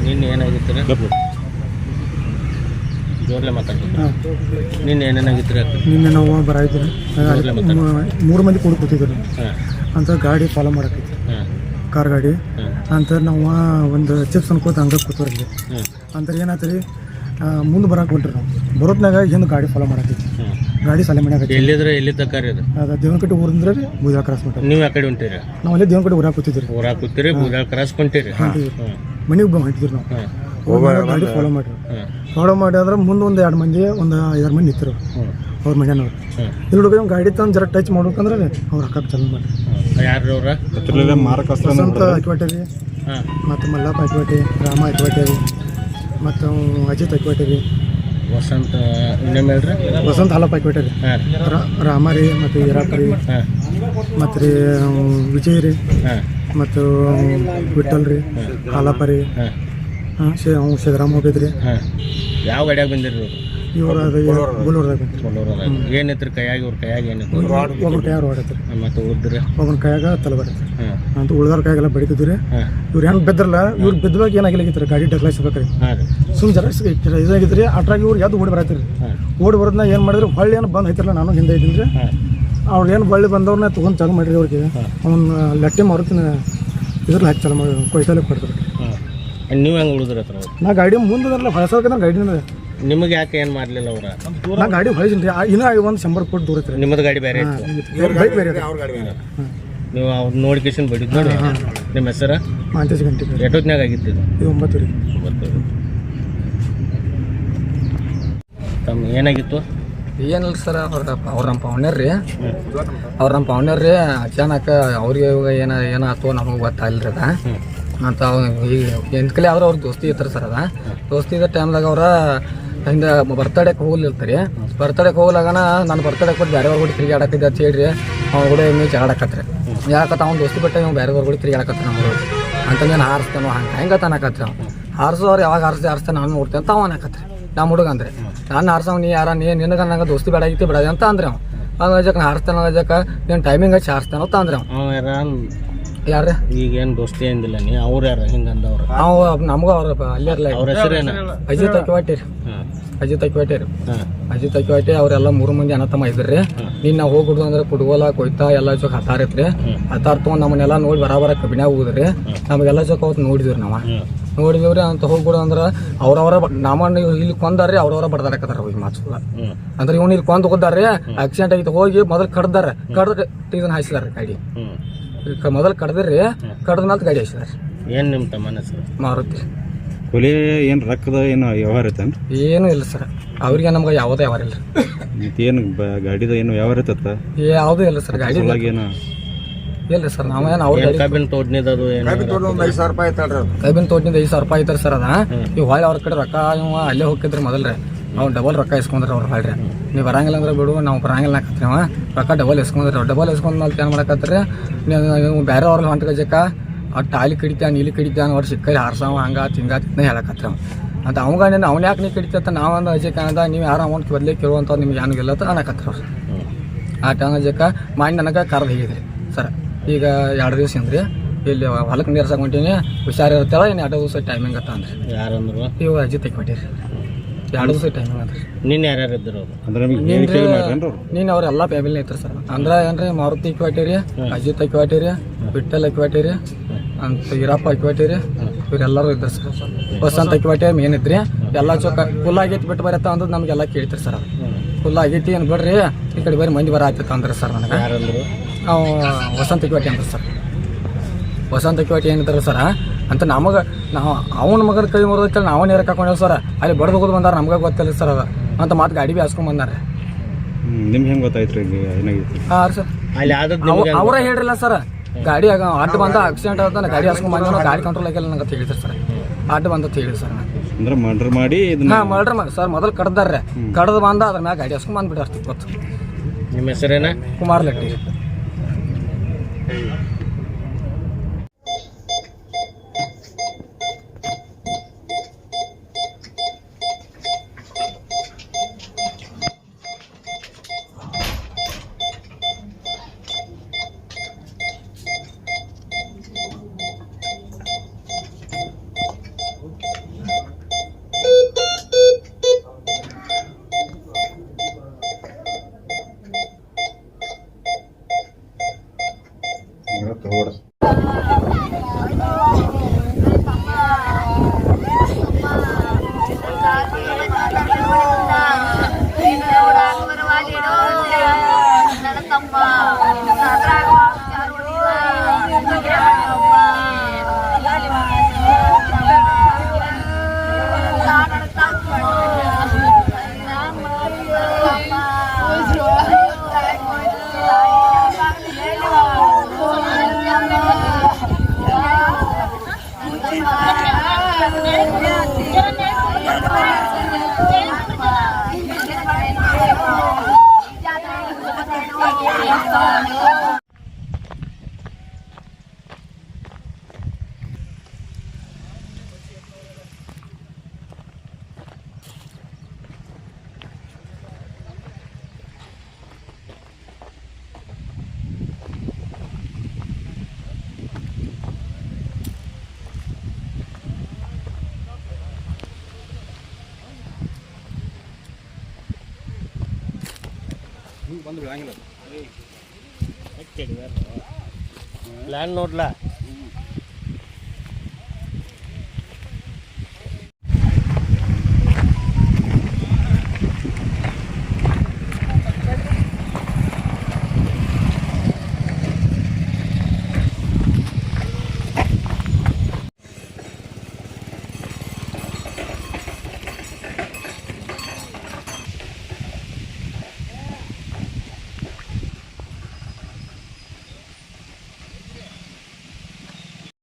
ನಿನ್ನೆ ಏನಾಗಿತ್ತು ಜೋರ್ಲೆ ಮಾತಾಡ್ತೀನಿ. ನಿನ್ನೆ ಏನೇನಾಗಿತ್ತು? ನಿನ್ನೆ ನಾವು ಬರಾಯಿದ್ದೀರಿ 3 ಮಂದಿ ಕೂಡ ಕೂತಿದ್ರು ಅಂತ ಗಾಡಿ ಫಾಲೋ ಮಾಡಕೈತಿ, ಕಾರ್ ಗಾಡಿ ಅಂತ ನಾವು ಒಂದು ಚಿಪ್ಸ್ ಅನ್ಕೋತ ಹಂಗೆ ಕೂತವ್ರಲ್ಲಿ ಅಂತಾರೆ ಏನಾಯ್ತು ಮುಂದೆ ಬರಕ್ಕೆ ಹೊಂಟ್ರಿ ನಾವು ಬರೋತ್ನಾಗ ಹಿಂದೆ ಗಾಡಿ ಫಾಲೋ ಮಾಡಕೈತಿ. ಗಾಡಿ ಸಾಲೆ ಮಾಡ್ಯಾಕ ಎಲ್ಲಿ ತಕ್ಕ ಅದು ದೇವನಕಟ್ಟೆ ಊರಿಂದ ರೀ ಬೂದಾಳ ಕ್ರಾಸ್ ಮಟ್ಟ. ನೀವು ಆ ಕಡೆ ಹೊಂಟಿರಿ? ನಾವು ಅಲ್ಲೇ ದೇವನಕಟ್ಟೆ ಊರಾಗ ಕೂತಿದ್ರಿ. ಊರಾಗ ಕೂತಿರಿ, ಬೂದಾಳ ಕ್ರಾಸ್ ಕೊಂಟಿರಿ, ಮನೆಗೆ ಹೊಂಟಿದ್ರಿ ನಾವು. ಗಾಡಿ ಫಾಲೋ ಮಾಡಿ ಅಂದ್ರೆ ಮುಂದೆ ಒಂದು 2 ಮಂದಿ ಒಂದು 5 ಮಂದಿ ನಿಂತರು ಅವ್ರ ಮನೆಯವ್ರು. ಇಲ್ಲಿ ಗಾಡಿ ತಂದು ಜರ ಟಚ್ ಮಾಡ್ಬೇಕಂದ್ರೆ ಅವ್ರು ಹಾಕಕ್ಕೆ ಚಾಲು ಮಾಡ್ರಿ. ಯಾರು ಅವ್ರ? ವಸಂತ ಅಕ್ವಾಟೆ ರೀ, ಮತ್ತು ಮಲ್ಲಪ್ಪ ಅಕ್ವಾಟೆ, ರಾಮ ಅಕ್ವಾಟೆ ರೀ, ಮತ್ತು ಅಜಿತ್ ಅಕ್ವಾಟೆ ರೀ, ವಸಂತ ಹೇಳ್ರಿ, ವಸಂತ ಹಾಲಪ್ಪ ಅಕ್ವಾಟೆ ರೀ, ರಾಮ ರೀ, ಮತ್ತು ಈರಪ್ಪ ರೀ, ಮತ್ತು ರೀ ವಿಜಯ್ ರೀ, ಮತ್ತು ವಿಠಲ್ ರೀ, ಹಾಲಪ್ಪ ರೀ, ಸಿದ್ದರಾಮ ಹೋಗಿದ್ರಿ. ಯಾವ ಗಾಡಿಯಾಗ ಬಂದಿರಿ ಇವ್ರು? ಅದು ಬೋಲೋರ್ದಾಗ ಬಂದಿರಿ. ಏನಿತ್ತು ಕೈಯಾಗಿ? ಇವ್ರ ಕೈಯಾಗ ಏನಿತ್ತು? ಒಬ್ಬನ ಕೈಯಾಗ ಹೊಡತ್ರಿ, ಮತ್ತು ಉಳಿದ್ರಿ ಒಬ್ಬನ ಕೈಯಾಗ ತಲೆ ಬರತ್ರಿ ಅಂತ ಉಳ್ದಾರ ಕೈಯಾಗೆಲ್ಲ ಬಡಿತಿದ್ರಿ. ಇವ್ರು ಹೆಂಗೆ ಬೆದ್ರಲ್ಲ, ಇವ್ರು ಬೆದ್ದಾಗ ಏನಾಗಿಲ್ಲ ಗಾಡಿ ಡಗ್ಲಾಯಿಸ್ಬೇಕ್ರಿ. ಸುಮ್ ಜರ ಇದಾಗಿದ್ರಿ. ಅಟ್ರಾಗಿ ಇವ್ರು ಯಾವ್ದು ಓಡಿ ಬರತ್ರಿ. ಓಡಿ ಬರೋದನ್ನ ಏನು ಮಾಡಿದ್ರು ಹೊಳ್ಳಿ ಏನು ಬಂದು ಐತಿರಲ್ಲ, ನಾನು ಹಿಂದೆ ಇದ್ದೀನಿ ರೀ. ಅವ್ರು ಏನು ಹೊಳ್ಳಿ ಬಂದವ್ರನ್ನ ತೊಗೊಂಡು ಚಾಲು ಮಾಡಿರಿ. ಅವ್ರಿಗೆ ಅವ್ನ ಲಟ್ಟೆ ಮಾರುತ್ತಿನ ಇದ್ರಲ್ಲಿ ಹಾಕಿ ಚಾಲು ಮಾಡಿ ಕೊಯ್ತಾಲಕ್ಕೆ ಕೊಡ್ತಾರೆ. ನೀವು ಹೆಂಗೆ ಉಳಿದ್ರಿ? ನಾ ಗಾಡಿ ಮುಂದೆ ಹೊಳಸೋದಕ್ಕೆ ಗಾಡಿನ ನಿಮಗೆ ಯಾಕೆ ಏನು ಮಾಡಲಿಲ್ಲ ಅವ್ರ? ನಾ ಗಾಡಿ ಹೊಳಿಸಿನಿ ರೀ. ಇನ್ನೂ ಒಂದು 100 ಫುಟ್ ದೂರ ಐತ್ರಿ. ನಿಮ್ಮದು ಗಾಡಿ ಬೇರೆ ಬೈಕ್ ಬೇರೆ. ನೀವು ಅವ್ರು ನೋಡಿಕೇಶನ್ ಬಡಿದ್ ನೋಡಿ. ನಿಮ್ಮ ಹೆಸರು? ಮಾಂತೇಶ್ ಗಂಟೆ. ಎಷ್ಟೊತ್ತಿನಾಗ ಆಗಿತ್ತು ಇದು? 9 ರೀ. 9. ತಮ್ಮ ಏನಾಗಿತ್ತು? ಏನಿಲ್ಲ ಸರ್, ಅವ್ರು ನಮ್ಮ ಪೌಣ್ಯರ್ ರೀ. ಅವ್ರು ನಮ್ಮ ಪೌಣ್ಯರ್ ರೀ. ಅಚಾನಕ ಅವ್ರಿಗೆ ಇವಾಗ ಏನಾಯ್ತು ನಮಗೆ ಗೊತ್ತಾಗಿಲ್ಲ ಅದ ಅಂತ. ಈಗ ಎಂತಕಲೆ ಅವ್ರು ದೋಸ್ತಿ ಇರ್ತಾರೆ ಸರ್. ಅದ ದೋಸ್ತಿ ಇದ್ದ ಟೈಮ್ದಾಗ ಅವ್ರ ಹಿಂದೆ ಬರ್ತಡೇಗೆ ಹೋಗ್ಲಿರ್ತಾರೆ. ಬರ್ತಡೇಗೆ ಹೋಗ್ಲಾಗನ ನಾನು ಬರ್ತಡೇಗೆ ಕೊಟ್ಟು ಬೇರೆಯವ್ರ ಕೂಡ ತಿರುಗಾಡಕ್ಕಿದ್ದೆ ಅಂತ ಹೇಳ್ರಿ. ಅವ್ನು ಕೂಡ ಎಮ್ಮೆ ಜಗಾಡಕತ್ರಿ. ಯಾಕತ್ತ ಅವ್ನು ದೋಸ್ತಿ ಬಿಟ್ಟ ಇವ್ ಬೇರೆಯವ್ರ ಕೂಡ ತಿರುಗಾಡಕತ್ರಿ. ನಮ್ಮರು ಅಂತ ನಾನು ಹಾರಿಸ್ತಾನೋ ಹೆಂಗೆ ತಾನಕತ್ರಿ. ಅವ್ನು ಹಾರಿಸೋರು ಯಾವಾಗ ಹಾರಿಸ್ತಾನೆ ನಾನು ನೋಡ್ತೇನೆ ಅಂತ ಅವ್ನು ಹಾಕತ್ರಿ. ನಮ್ಮ ಹುಡುಗ ಅಂದ್ರೆ ನಾನು ಹಾರ್ಸವ್ ನೀ ಯಾರ ನಿನಗೆ ನಂಗೆ ದೋಸ್ತಿ ಬೇಡ ಆಗಿತ್ತು ಬಿಡೋದು ಅಂತ ಅಂದ್ರೆ ಅವ್ನು. ಹಂಗೆ ಅಜಕ್ಕೆ ಹಾರಿಸ್ತಾನ ಅಜಕ್ಕೆ ನೀನು ಟೈಮಿಂಗ್ ಹಚ್ಚಿ ಹಾರಿಸ್ತಾನ ಅಂತ ಅಂದ್ರೆ ಅವ್ನು. ಯಾರ ಈಗ ಏನು ದೋಸ್ತಿ ಅಂದಿಲ್ಲ ನೀ? ಅವ್ರು ಯಾರು ಹಿಂಗೆ ಅಂದವ್ರು? ನಾವು ನಮಗೂ ಅವ್ರ ಅಲ್ಲೇ ಇರಲ್ಲ. ಅವ್ರ ಹೆಸರೇನು? ಅಜಿತ್ ಅಕ್ವಾಟೆ ರೀ. ಅಜಿತ್ ಅಕ್ವಾಟೆ ರೀ. ಅಜಿತ್ ಅಕ್ವಾಟೆ ಅವರೆಲ್ಲ 3 ಮಂದಿ ಅಣ್ಣ ತಮ್ಮ ಇದ್ರಿ. ನೀನು ನಾವು ಹೋಗ್ಬಿಡ್ದು ಅಂದ್ರೆ ಫುಟ್ಬಾಲ ಕೊಯ್ತಾ ಎಲ್ಲ ಚೊಕ್ ಹತ್ತಾರೈತ್ರಿ. ಹತ್ತಾರ ತೊಗೊಂಡು ನಮ್ಮನ್ನೆಲ್ಲ ನೋಡಿ ಬರಾಬರ ಕಬ್ಬಿನ್ಯಾಗ ಹೋಗುದ್ರಿ. ನಮಗೆಲ್ಲ ಚೊಕ್ ಅವತ್ತು ನೋಡಿದ್ವಿ. ನಾವು ನೋಡಿದೇವ್ರಿ ಅಂತ ಹೋಗ್ಬಿಡು ಅಂದ್ರೆ ಅವ್ರವರ ನಮ್ಮನ್ನು ಇಲ್ಲಿ ಕೊಂದಾರ್ರಿ. ಅವ್ರವರ ಬಡ್ದಾಡಕತ್ತಾರ ಹೋಗಿ ಮಾತು ಅಂದ್ರೆ ಇವ್ನು ಇಲ್ಲಿ ಕೊಂದು ಹೋದಾರ್ರಿ. ಆಕ್ಸಿಡೆಂಟ್ ಆಗಿತ್ತು. ಹೋಗಿ ಮೊದಲು ಕಡ್ದಾರ, ಕಡ್ದು ಟೀಸನ್ ಹಾಯಿಸಿದಾರೆ ಗಾಡಿ. ಮೊದಲು ಕಡ್ದ್ರಿ, ಕಡ್ದ ಮೇಲೆ ಗಾಡಿ ಹಾಯಿಸಿದಾರೆ. ಏನು ನಿಮ್ಮ ತಮ್ಮನ ಹೆಸರು? ಮಾರುತಿ. ಕೊಲೆ ಏನು ರೊಕ್ಕದ ಏನು ವ್ಯವಹಾರ ಐತೇನು? ಏನೂ ಇಲ್ಲ ಸರ್. ಅವ್ರಿಗೆ ನಮ್ಗೆ ಯಾವುದೇ ವ್ಯವಹಾರ ಇಲ್ಲ ರೀ. ಏನು ಗಾಡಿದ ಏನು ವ್ಯವಹಾರ ಐತತ್ತ? ಯಾವುದೂ ಇಲ್ಲ ಸರ್. ಗಾಡಿ ಏನು ಇಲ್ಲ ಸರ್. ನಾವೇನು ಅವ್ರ ಕಬ್ಬಿನ ತೋಡ್ನಿದ ಅದು ಕಬ್ಬಿನ ತೋಟದಿಂದ 5,000 ರೂಪಾಯಿ ಐತಾರೆ ಸರ್. ಅದ ಇವು ಹೊಳ್ಳಿ ಅವ್ರ ಕಡೆ ರೊಕ್ಕ ಇವ ಅಲ್ಲೇ ಹೋಗಿದ್ರಿ ಮೊದಲ್ರಿ. ಅವ್ರು ಡಬಲ್ ರೊಕ್ಕ ಇಸ್ಕೊಂಡ್ರಿ ಅವ್ರು. ಹೊಳ್ರಿ ನೀವು ಬರಂಗಿಲ್ಲ ಅಂದ್ರೆ ಬಿಡು, ನಾವು ಬರಂಗಿಲ್ಲ ಹಾಕತ್ರಿ. ಅವ ರೊಕ್ಕ ಡಬಲ್ ಇಸ್ಕೊಂಡ್ರಿ. ಡಬಲ್ ಇಸ್ಕೊಂಡ್ಮೇಲೆ ಏನು ಮಾಡಕತ್ರಿ ನೀವು ಬೇರೆ ಅವ್ರಲ್ಲಿ ಹೊಂಟ ಗಜಕ್ಕ ಅಟ್ಟು ಆಲಿ ಕಡಿತ ನೀಲಿ ಕಡಿತ ಅವ್ರು ಸಿಕ್ಕಲ್ಲಿ ಹಾರ್ಸವ ಹಂಗೆ ತಿಂಗ ಹೇಳಕತ್ರಿ. ಅವ ಅಂತ ಅವಂಗ ಅವ್ನು ಯಾಕೆ ನೀ ಕಡಿತ ನಾವೊಂದು ಅಜಕ್ಕೆ ಅಂದ ನೀವು ಯಾರು ಅಮೌಂಟ್ ಬದಲೇ ಕೇಳುವಂಥ ನಿಮ್ಗೆ ಏನು ಗೆಲ್ಲತ್ತ ಅನ್ನಕತ್ರಿ ಅವ್ರು. ಆ ಟೈಮ್ ಅಜಕ್ಕೆ ಮಾಡಿ ನನಗೆ ಕರ್ದು ಹೇಗಿದ್ರಿ ಸರ್. ಈಗ 2 ದಿವಸ ಅಂದ್ರಿ ಇಲ್ಲಿ ಹೊಲಕ್ಕೆ ನೀರ್ಸಕ್ಕೆ ಹೊಂಟೀನಿ, ಹುಷಾರಿರ್ತಾಳ. ಇನ್ನು 2 ದಿವಸ ಟೈಮಿಂಗ್ ಅಂತ ಅಂದ್ರಿ. ಯಾರಂದ್ರು? ಇವು ಅಜಿತ್ ಕೊಟ್ಟಿರಿ. 2 ದಿವಸ ಟೈಮಿಂಗ್ ಅಂದ್ರಿ. ನಿನ್ನೆ ಯಾರ್ಯಾರು ಇದ್ರು? ನೀನು ಅವ್ರೆಲ್ಲ ಫ್ಯಾಮಿಲಿ ಐತ್ರಿ ಸರ್. ಅಂದ್ರೆ ಏನ್ರಿ ಮಾರುತಿ ಕೊಟ್ಟಿರಿ, ಅಜಿತ್ ಕೊಟ್ಟಿರಿ, ವಿಠಲ್ ಕೊಟ್ಟಿರಿ, ಅಂತ ಈರಪ್ಪ ಕೊಟ್ಟಿರಿ. ಇವರೆಲ್ಲರೂ ಇದ್ರು ಸರ್. ವಸಂತ ಕೊಟ್ಟೆ ಮೇನ್ ಇದ್ರಿ. ಎಲ್ಲ ಚೊಕ್ಕ ಫುಲ್ ಆಗೈತಿ ಬಿಟ್ಟು ಬರತ್ತ ಅಂದ್ ನಮಗೆಲ್ಲ ಕೇಳ್ತೀರಿ ಸರ್. ಫುಲ್ ಆಗೈತಿ ಏನು ಬಿಡ್ರಿ ಈ ಕಡೆ ಬೇರೆ ಮಂದಿ ಬರ ಆಗ್ತಿತ್ತು ಅಂದ್ರೆ ಸರ್. ನನಗೆ ಯಾರಂದ್ರು? ಅವು ವಸಂತ ಕ್ವಾಟಿ ಅಂತ ಸರ್. ವಸಂತ ಕ್ವಾಟಿ ಏನಿದ್ರು ಸರ ಅಂತ ನಮಗೆ ನಾವು ಅವನ ಮಗನ ಕೈ ಮುರಿದ ನಾವು ನೇರಕ್ಕೆ ಹಾಕೊಂಡೇವು ಸರ್. ಅಲ್ಲಿ ಬಡ್ದು ಹೋಗೋದು ಬಂದಾರ, ನಮ್ಗೆ ಗೊತ್ತಿಲ್ಲ ಸರ್ ಅದು ಅಂತ. ಮತ್ತೆ ಗಾಡಿ ಬಿ ಹಾಸ್ಕೊಂಡ್ ಬಂದಾರೆ. ನಿಮ್ಗೆ ಹೆಂಗೆ ಗೊತ್ತಾಯ್ತು ಏನಾಗಿತ್ತು? ಹಾಂ ಸರ್, ಅವರ ಹೇಳಿರಲ್ಲ ಸರ್. ಗಾಡಿ ಅಡ್ಡ ಬಂದ ಆಕ್ಸಿಡೆಂಟ್ ಆದ ಗಾಡಿ ಹಾಸ್ಕೊಂಡ್ ಬಂದ ಗಾಡಿ ಕಂಟ್ರೋಲ್ ಆಗಿಲ್ಲ ನಂಗೆ ಹೇಳಿದ್ರು ಸರ್. ಅಡ್ಡ ಬಂದ ಹೇಳಿ ಸರ್. ಅಂದ್ರೆ ಮರ್ಡರ್ ಮಾಡಿ ಮರ್ಡರ್ ಮಾಡಿ ಸರ್. ಮೊದಲು ಕಡ್ದಾರ್ರೆ, ಕಡ್ದು ಬಂದ ಅದ್ರ ಮ್ಯಾಗ ಗಾಡಿ ಹಾಸ್ಕೊಂಡ್ ಬಂದ್ಬಿಟ್ಟು ಅಷ್ಟು ಗೊತ್ತು. ನಿಮ್ಮ ಹೆಸರೇನ? ಕುಮಾರ್ ಲಟ್ಟಿ. Okay. ಪ್ಲಾನ್ ನೋಡ್ಲಾ